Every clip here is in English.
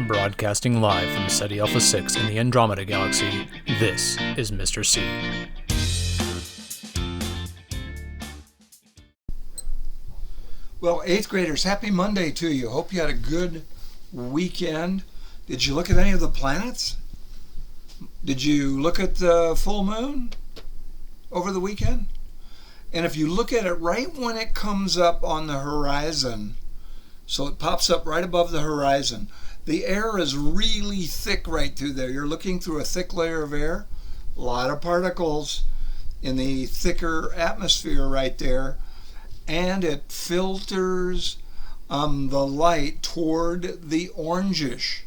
Broadcasting live from SETI Alpha 6 in the Andromeda Galaxy, this is Mr. C. Well, 8th graders, happy Monday to you. Hope you had a good weekend. Did you look at any of the planets? Did you look at the full moon over the weekend? And if you look at it right when it comes up on the horizon, so it pops up right above the horizon, the air is really thick right through there. You're looking through a thick layer of air, a lot of particles in the thicker atmosphere right there, and it filters the light toward the orangish.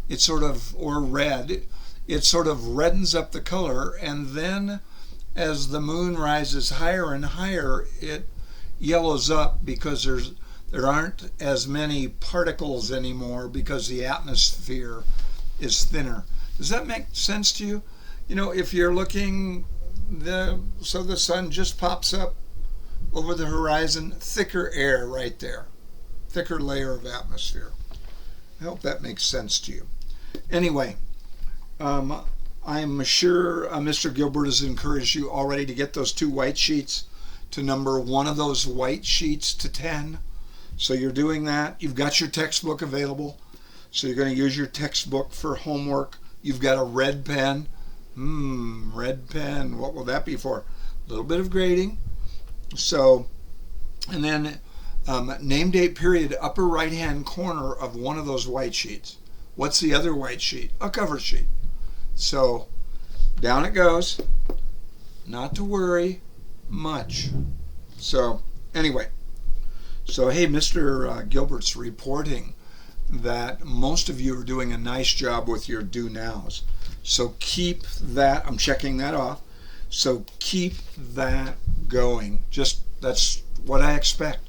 It's sort of, or red, it sort of reddens up the color, and then as the moon rises higher and higher, it yellows up because there aren't as many particles anymore because the atmosphere is thinner. Does that make sense to you? You know, if you're looking, so the sun just pops up over the horizon, thicker air right there, thicker layer of atmosphere. I hope that makes sense to you. Anyway, I'm sure Mr. Gilbert has encouraged you already to get those 2 white sheets, to number one of those white sheets to 10. So you're doing that. You've got your textbook available. So you're going to use your textbook for homework. You've got a red pen. Red pen. What will that be for? A little bit of grading. So, and then name, date, period, upper right-hand corner of one of those white sheets. What's the other white sheet? A cover sheet. So down it goes. Not to worry much. So anyway, so hey, Mr. Gilbert's reporting that most of you are doing a nice job with your do nows. So keep that, I'm checking that off. So keep that going. Just, that's what I expect.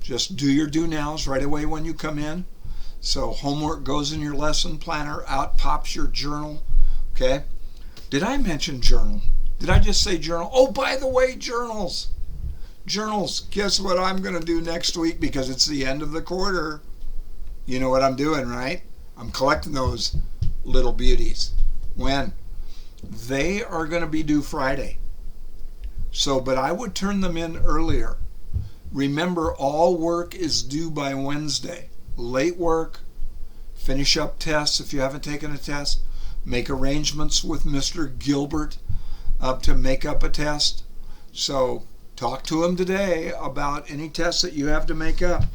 Just do your do nows right away when you come in. So homework goes in your lesson planner, out pops your journal. Okay? Did I mention journal? Did I just say journal? Oh, by the way, journals. Journals. Guess what I'm going to do next week because it's the end of the quarter? You know what I'm doing, right? I'm collecting those little beauties. When? They are going to be due Friday. So, but I would turn them in earlier. Remember, all work is due by Wednesday. Late work, finish up tests if you haven't taken a test, make arrangements with Mr. Gilbert to make up a test. So talk to him today about any tests that you have to make up.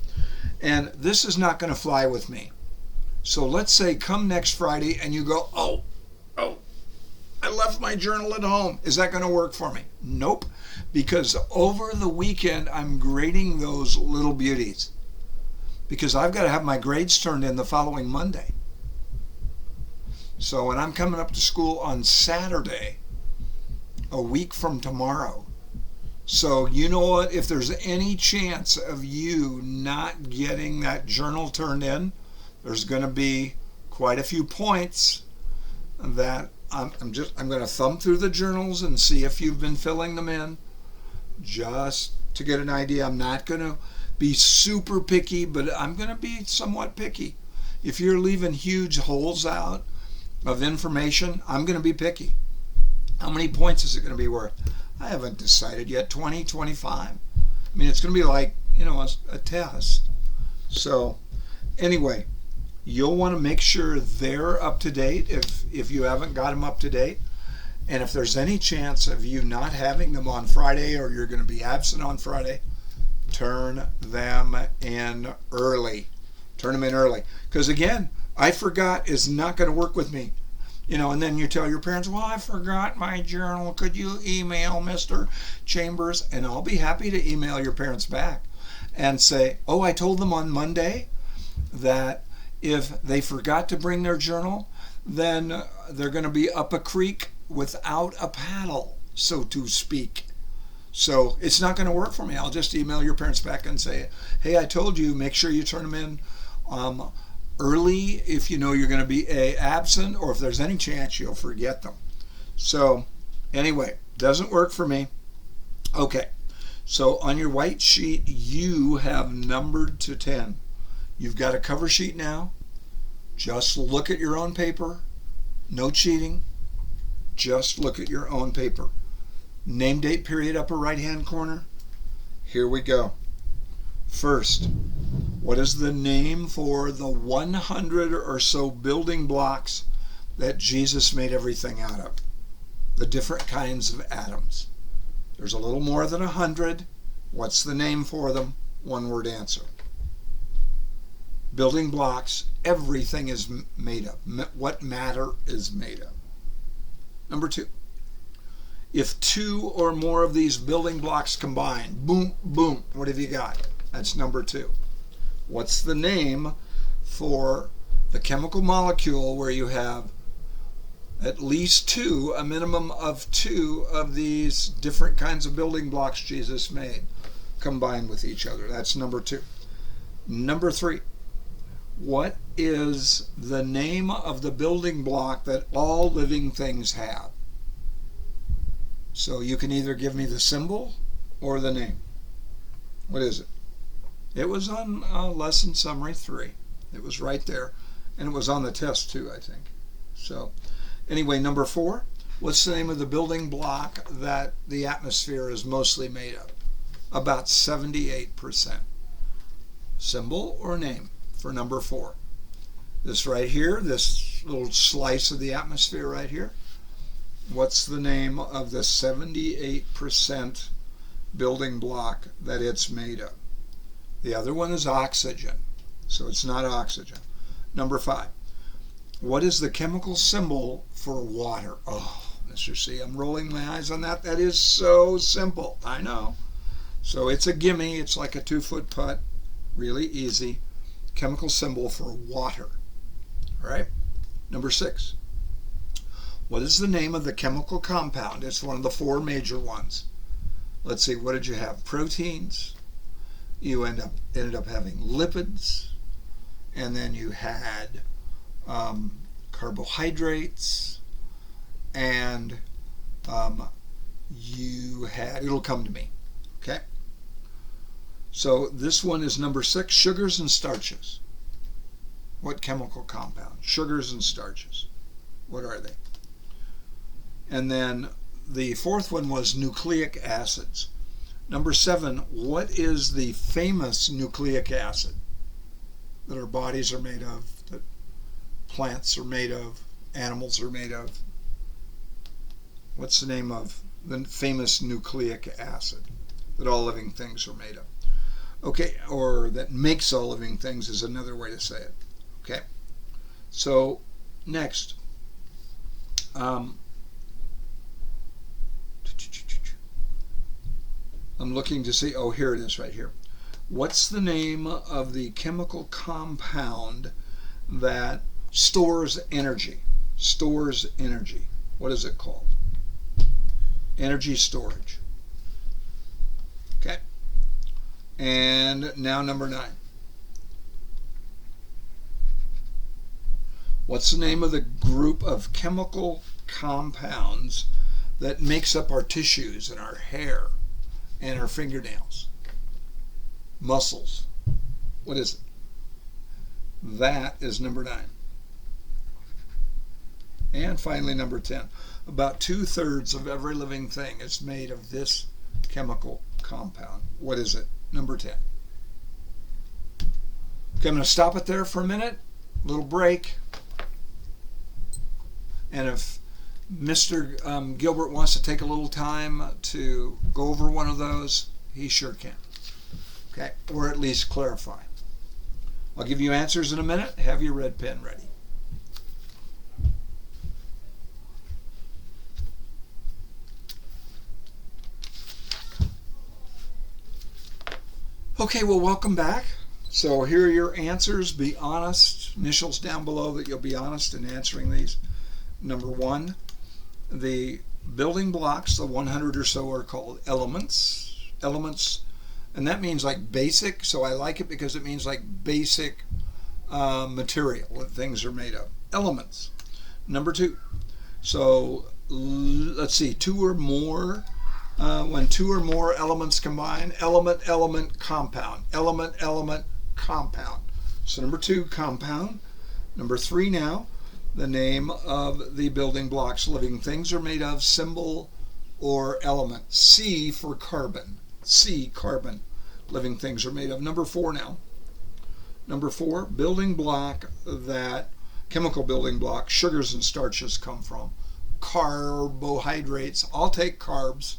And this is not going to fly with me. So let's say come next Friday and you go, oh, I left my journal at home. Is that going to work for me? Nope. Because over the weekend, I'm grading those little beauties. Because I've got to have my grades turned in the following Monday. So when I'm coming up to school on Saturday, a week from tomorrow. So you know what? If there's any chance of you not getting that journal turned in, there's going to be quite a few points that I'm going to thumb through the journals and see if you've been filling them in, just to get an idea. I'm not going to be super picky, but I'm going to be somewhat picky. If you're leaving huge holes out of information, I'm going to be picky. How many points is it going to be worth? I haven't decided yet. 20, 25. I mean, it's going to be like, a test. So anyway, you'll want to make sure they're up to date if you haven't got them up to date. And if there's any chance of you not having them on Friday or you're going to be absent on Friday, turn them in early. Turn them in early. Because again, I forgot is not going to work with me. And then you tell your parents, well, I forgot my journal. Could you email Mr. Chambers? And I'll be happy to email your parents back and say, oh, I told them on Monday that if they forgot to bring their journal, then they're going to be up a creek without a paddle, so to speak. So it's not going to work for me. I'll just email your parents back and say, hey, I told you, make sure you turn them in early if you know you're going to be absent, or if there's any chance you'll forget them. So anyway, doesn't work for me. Okay, so on your white sheet, you have numbered to 10. You've got a cover sheet now. Just look at your own paper. No cheating. Just look at your own paper. Name, date, period, upper right-hand corner. Here we go. First, what is the name for the 100 or so building blocks that Jesus made everything out of? The different kinds of atoms. There's a little more than 100. What's the name for them? One-word answer. Building blocks, everything is made of. What matter is made of. Number 2. If 2 or more of these building blocks combine, boom, boom, what have you got? That's number 2. What's the name for the chemical molecule where you have at least 2, a minimum of 2 of these different kinds of building blocks Jesus made combined with each other? That's number 2. Number 3. What is the name of the building block that all living things have? So you can either give me the symbol or the name. What is it? It was on lesson summary 3. It was right there. And it was on the test too, I think. So anyway, number 4. What's the name of the building block that the atmosphere is mostly made of? About 78%. Symbol or name for number 4? This right here, this little slice of the atmosphere right here. What's the name of the 78% building block that it's made of? The other one is oxygen, so it's not oxygen. Number 5. What is the chemical symbol for water? Oh, Mr. C, I'm rolling my eyes on that. That is so simple. I know. So it's a gimme. It's like a 2-foot putt. Really easy. Chemical symbol for water. All right. Number 6. What is the name of the chemical compound? It's one of the 4 major ones. Let's see, what did you have? Proteins. You ended up having lipids. And then you had carbohydrates. And you had, it'll come to me. Okay? So this one is number 6, sugars and starches. What chemical compound? Sugars and starches. What are they? And then the 4th one was nucleic acids. Number 7, what is the famous nucleic acid that our bodies are made of, that plants are made of, animals are made of? What's the name of the famous nucleic acid that all living things are made of? Okay, or that makes all living things is another way to say it. Okay, so next. I'm looking to see, oh, here it is right here. What's the name of the chemical compound that stores energy? Stores energy. What is it called? Energy storage. Okay. And now number 9. What's the name of the group of chemical compounds that makes up our tissues and our hair and our fingernails? Muscles. What is it? That is number 9. And finally, number 10. About 2/3 of every living thing is made of this chemical compound. What is it? Number 10. Okay, I'm going to stop it there for a minute. Little break. And if Mr. Gilbert wants to take a little time to go over one of those, he sure can. Okay, or at least clarify. I'll give you answers in a minute. Have your red pen ready. Okay, well, welcome back. So here are your answers. Be honest. Initials down below that you'll be honest in answering these. Number 1, the building blocks, the 100 or so, are called elements. Elements, and that means like basic, so I like it because it means like basic material that things are made of. Elements. Number 2, so let's see, 2 or more, when 2 or more elements combine, element, compound. Element, compound. So number 2, compound. Number 3 now, the name of the building blocks living things are made of, symbol or element. C for carbon. C, carbon, living things are made of. Number 4 now. Number 4, building block that, chemical building block, sugars and starches come from. Carbohydrates. I'll take carbs.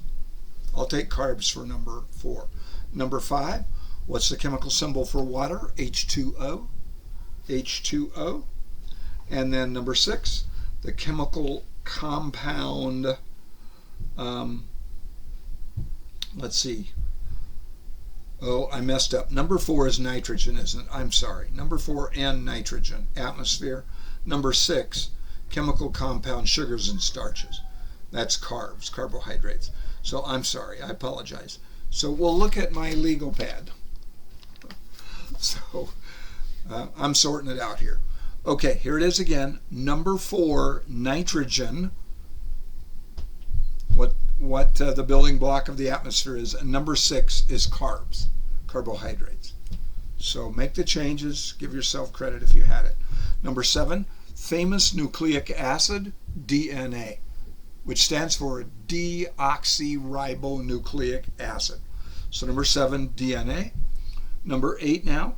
I'll take carbs for number 4. Number 5, what's the chemical symbol for water? H2O. H2O. And then number 6, the chemical compound, let's see. Oh, I messed up. Number 4 is nitrogen, isn't it? I'm sorry. Number 4 and nitrogen, atmosphere. Number 6, chemical compound, sugars and starches. That's carbs, carbohydrates. So I'm sorry, I apologize. So we'll look at my legal pad. So I'm sorting it out here. Okay, here it is again. Number 4, nitrogen. What the building block of the atmosphere is. And number 6 is carbs, carbohydrates. So make the changes. Give yourself credit if you had it. Number 7, famous nucleic acid, DNA, which stands for deoxyribonucleic acid. So number 7, DNA. Number 8 now.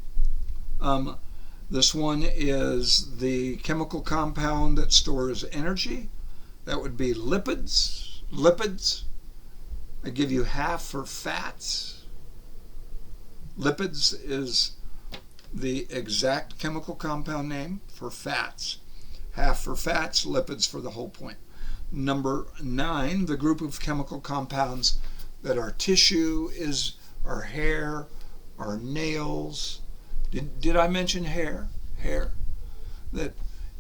This one is the chemical compound that stores energy. That would be lipids. Lipids. I give you half for fats. Lipids is the exact chemical compound name for fats. Half for fats, lipids for the whole point. Number 9, the group of chemical compounds that are tissue is our hair, our nails. Did I mention hair? Hair. That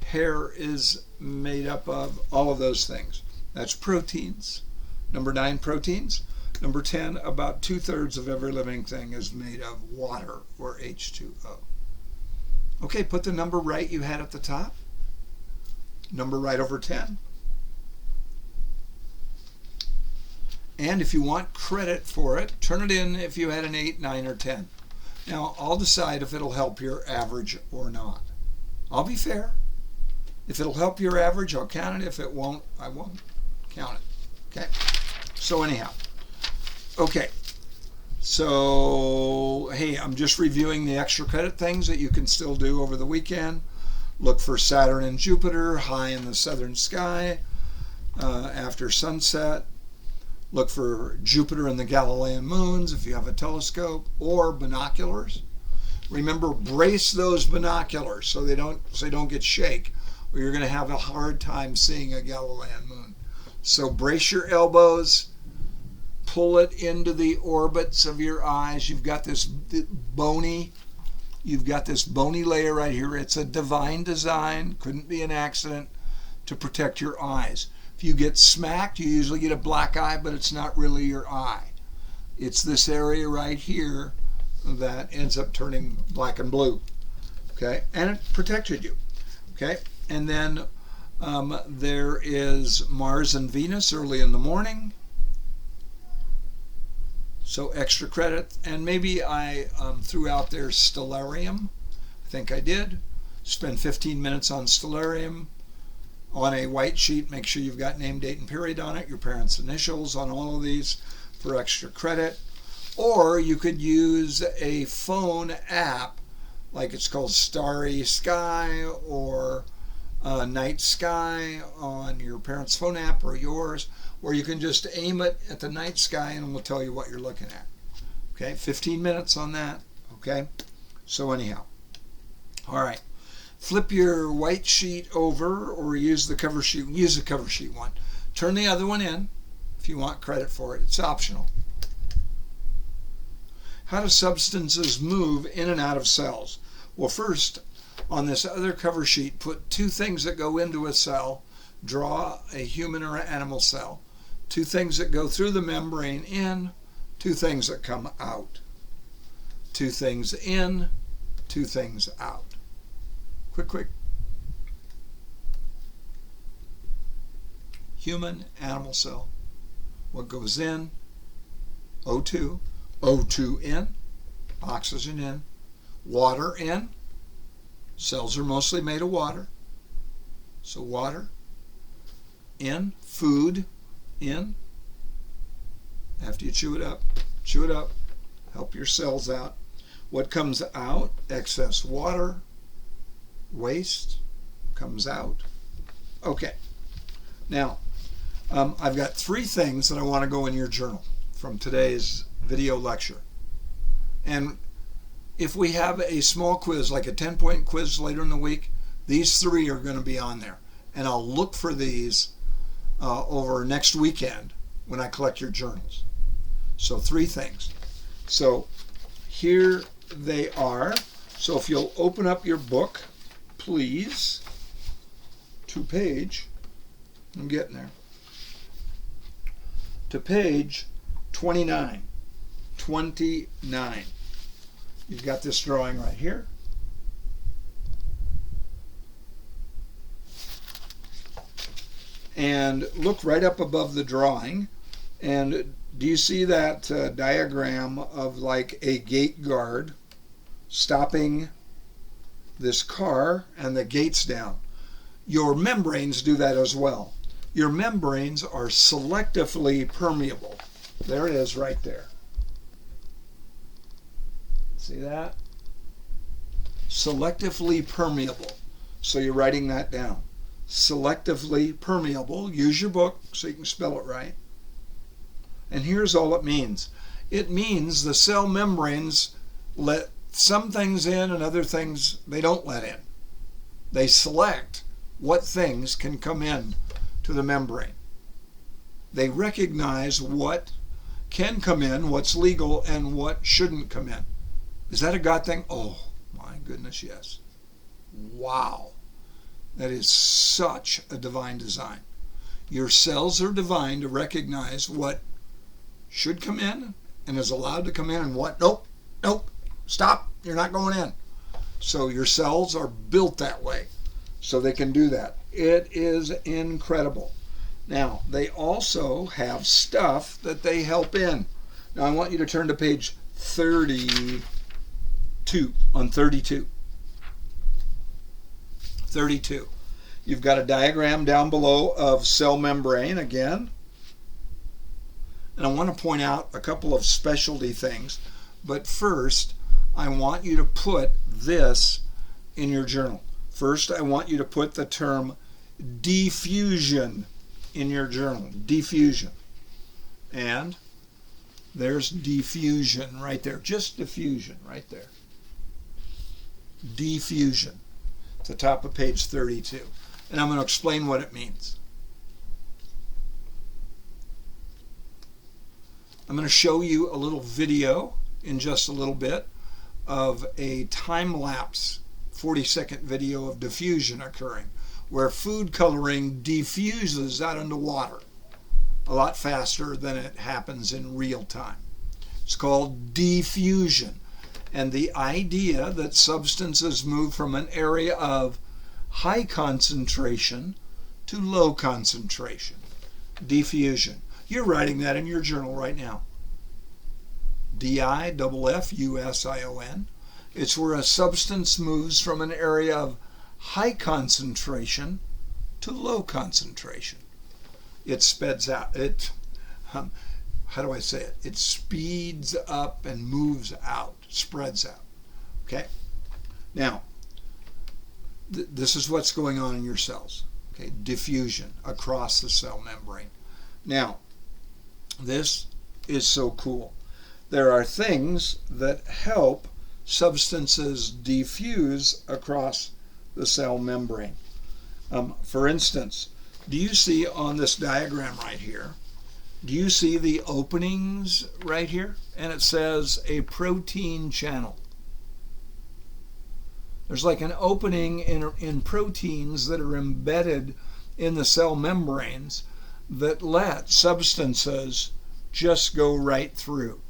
hair is made up of all of those things. That's proteins. Number 9, proteins. Number 10, about 2/3 of every living thing is made of water, or H2O. Okay, put the number right you had at the top. Number right over 10. And if you want credit for it, turn it in if you had an 8, 9, or 10. Now, I'll decide if it'll help your average or not. I'll be fair. If it'll help your average, I'll count it. If it won't, I won't count it. Okay? So anyhow. Okay. So, hey, I'm just reviewing the extra credit things that you can still do over the weekend. Look for Saturn and Jupiter high in the southern sky after sunset. Look for Jupiter and the Galilean moons if you have a telescope or binoculars. Remember, brace those binoculars so they don't get shake, or you're going to have a hard time seeing a Galilean moon. So brace your elbows, pull it into the orbits of your eyes. You've got this bony layer right here. It's a divine design, couldn't be an accident, to protect your eyes. If you get smacked, you usually get a black eye, but it's not really your eye. It's this area right here that ends up turning black and blue. Okay, and it protected you. Okay, and then there is Mars and Venus early in the morning. So extra credit, and maybe I threw out there stellarium. I think I did. Spend 15 minutes on stellarium. On a white sheet, make sure you've got name, date, and period on it, your parents' initials on all of these for extra credit. Or you could use a phone app, like it's called Starry Sky or Night Sky on your parents' phone app or yours, where you can just aim it at the night sky and it will tell you what you're looking at. Okay, 15 minutes on that. Okay, so anyhow. All right. Flip your white sheet over or use the cover sheet. Use the cover sheet one. Turn the other one in if you want credit for it. It's optional. How do substances move in and out of cells? Well, first, on this other cover sheet, put 2 things that go into a cell. Draw a human or animal cell. 2 things that go through the membrane in, 2 things that come out. 2 things in, 2 things out. Quick. Human, animal cell. What goes in? O2. O2 in. Oxygen in. Water in. Cells are mostly made of water. So water in, food in. After you chew it up, help your cells out. What comes out? Excess water, waste comes out. Okay. Now, I've got 3 things that I want to go in your journal from today's video lecture. And if we have a small quiz, like a 10-point quiz later in the week, these 3 are going to be on there. And I'll look for these over next weekend when I collect your journals. So 3 things. So here they are. So if you'll open up your book, please, to page, I'm getting there, to page 29. 29. You've got this drawing right here. And look right up above the drawing. And do you see that diagram of like a gate guard stopping this car and the gates down? Your membranes do that as well. Your membranes are selectively permeable. There it is right there. See that? Selectively permeable. So you're writing that down. Selectively permeable. Use your book so you can spell it right. And here's all it means. It means the cell membranes let some things in and other things they don't let in. They select what things can come in to the membrane. They recognize what can come in, what's legal, and what shouldn't come in. Is that a God thing? Oh, my goodness, yes. Wow. That is such a divine design. Your cells are designed to recognize what should come in and is allowed to come in and what, nope, stop, you're not going in. So your cells are built that way so they can do that. It is incredible. Now, they also have stuff that they help in. Now, I want you to turn to page 32, on 32. 32. You've got a diagram down below of cell membrane again. And I want to point out a couple of specialty things. But first, I want you to put this in your journal. First, I want you to put the term diffusion in your journal. Diffusion. And there's diffusion right there. Just diffusion right there. Diffusion. At the top of page 32. And I'm going to explain what it means. I'm going to show you a little video in just a little bit of a time-lapse 40-second video of diffusion occurring, where food coloring diffuses out into water a lot faster than it happens in real time. It's called diffusion. And the idea that substances move from an area of high concentration to low concentration. Diffusion. You're writing that in your journal right now. difffusion. It's where a substance moves from an area of high concentration to low concentration. It speds out. How do I say it? It speeds up and moves out, spreads out. Okay? Now, this is what's going on in your cells. Okay? Diffusion across the cell membrane. Now, this is so cool. There are things that help substances diffuse across the cell membrane. For instance, do you see on this diagram right here, do you see the openings right here? And it says a protein channel. There's like an opening in proteins that are embedded in the cell membranes that let substances just go right through.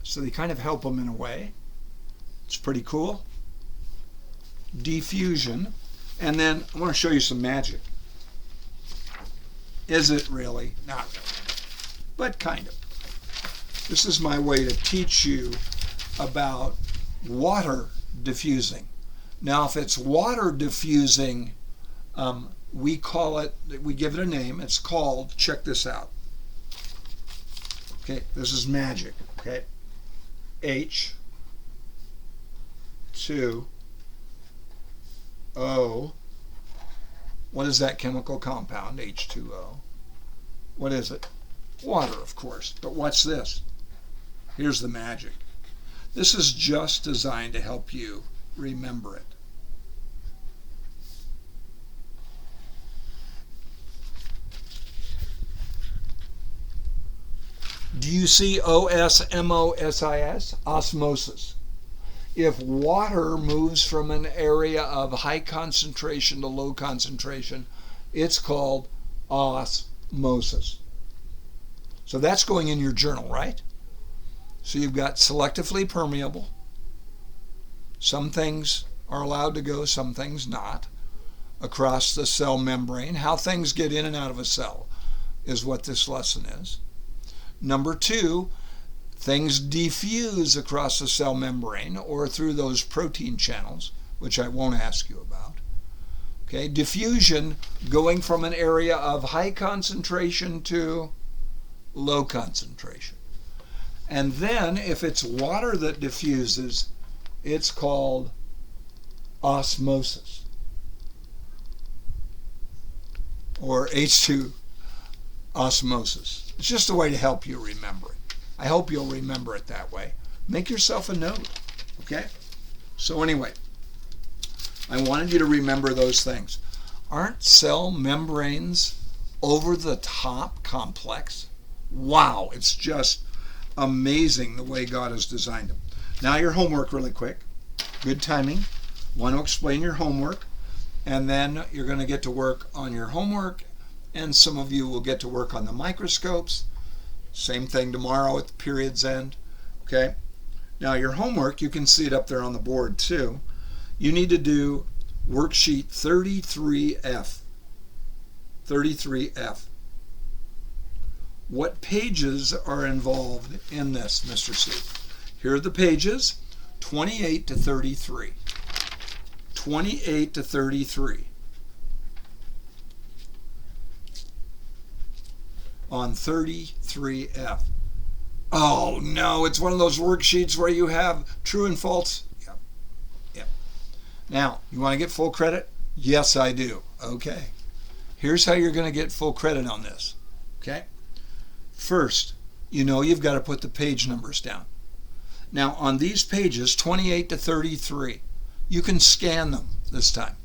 So they kind of help them in a way. It's pretty cool. Diffusion. And then I want to show you some magic. Is it really? Not really. But kind of. This is my way to teach you about water diffusing. Now, if it's water diffusing, we give it a name. It's called, check this out. Okay, this is magic. Okay, H2O. What is that chemical compound, H2O? What is it? Water, of course. But watch this. Here's the magic. This is just designed to help you remember it. Do you see OSMOSIS? Osmosis. If water moves from an area of high concentration to low concentration, it's called osmosis. So that's going in your journal, right? So you've got selectively permeable. Some things are allowed to go, some things not. Across the cell membrane. How things get in and out of a cell is what this lesson is. Number 2, things diffuse across the cell membrane or through those protein channels, which I won't ask you about. Okay, diffusion, going from an area of high concentration to low concentration. And then if it's water that diffuses, it's called osmosis, or H2 osmosis. It's just a way to help you remember it. I hope you'll remember it that way. Make yourself a note, okay? So anyway, I wanted you to remember those things. Aren't cell membranes over the top complex? Wow, it's just amazing the way God has designed them. Now your homework really quick. Good timing. Want to explain your homework, and then you're going to get to work on your homework, and some of you will get to work on the microscopes. Same thing tomorrow at the period's end. Okay? Now your homework, you can see it up there on the board too. You need to do worksheet 33F. 33F. What pages are involved in this, Mr. C? Here are the pages, 28 to 33. 28 to 33. On 33F. Oh no, it's one of those worksheets where you have true and false. Yep. Yep. Now, you want to get full credit? Yes, I do. Okay. Here's how you're going to get full credit on this. Okay? First, you know you've got to put the page numbers down. Now, on these pages, 28 to 33, you can scan them this time.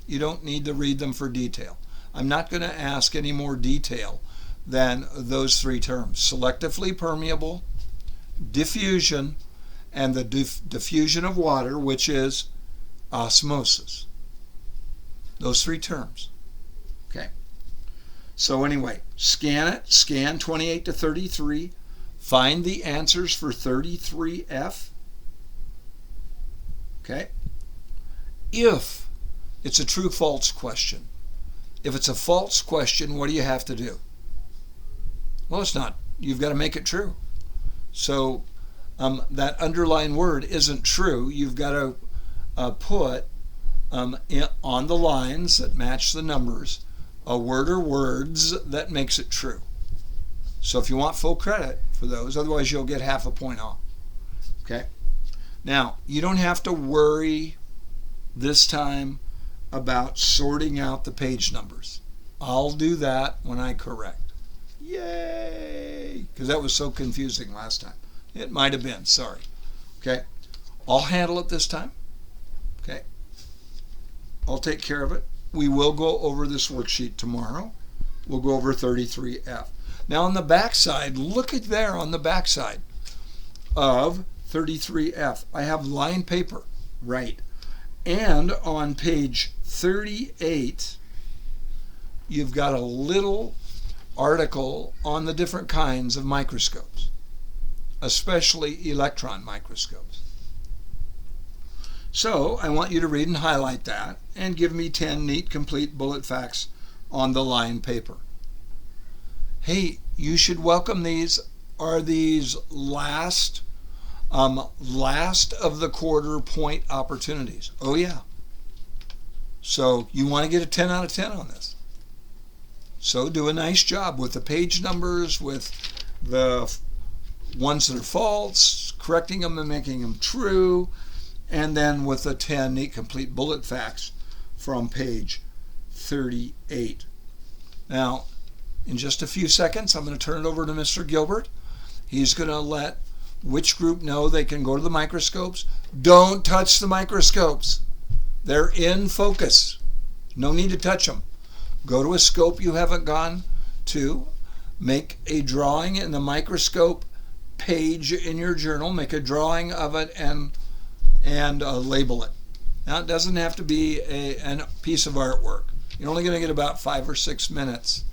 You don't need to read them for detail. I'm not going to ask any more detail than those 3 terms: selectively permeable, diffusion, and the diffusion of water, which is osmosis. Those 3 terms. Okay. So anyway, scan it, scan 28 to 33, find the answers for 33F. Okay. If it's a true-false question, if it's a false question, what do you have to do? Well, it's not. You've got to make it true. So that underlined word isn't true. You've got to put on the lines that match the numbers a word or words that makes it true. So if you want full credit for those, otherwise you'll get half a point off. Okay? Now, you don't have to worry this time about sorting out the page numbers. I'll do that when I correct. Yay! Because that was so confusing last time. It might have been, sorry. Okay? I'll handle it this time. Okay? I'll take care of it. We will go over this worksheet tomorrow. We'll go over 33F. Now on the back side, look at there on the back side of 33F. I have lined paper, right? And on page 38, you've got a little article on the different kinds of microscopes, especially electron microscopes. So I want you to read and highlight that and give me 10 neat, complete bullet facts on the lined paper. Hey, you should welcome these. Are these last of the quarter point opportunities? Oh yeah, So you want to get a 10 out of 10 on this. So do a nice job with the page numbers, with the ones that are false, correcting them and making them true, and then with the 10 neat complete bullet facts from page 38. Now, in just a few seconds, I'm going to turn it over to Mr. Gilbert. He's going to let which group know they can go to the microscopes. Don't touch the microscopes. They're in focus. No need to touch them. Go to a scope you haven't gone to. Make a drawing in the microscope page in your journal. Make a drawing of it and label it. Now, it doesn't have to be a piece of artwork. You're only going to get about 5 or 6 minutes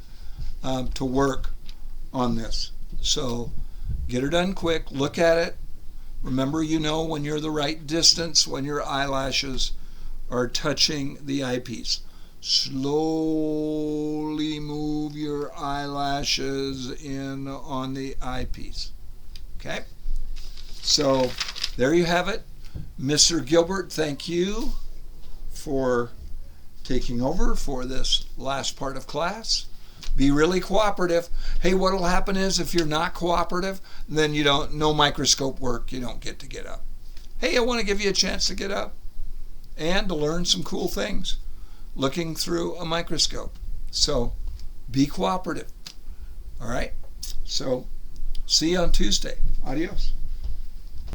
to work on this. So get her done quick. Look at it. Remember, you know when you're the right distance, when your eyelashes are touching the eyepiece. Slowly move your eyelashes in on the eyepiece. Okay? So there you have it. Mr. Gilbert, thank you for taking over for this last part of class. Be really cooperative. Hey, what will happen is if you're not cooperative, then no microscope work, you don't get up. Hey, I want to give you a chance to get up and to learn some cool things looking through a microscope. So be cooperative. All right? So see you on Tuesday. Adios.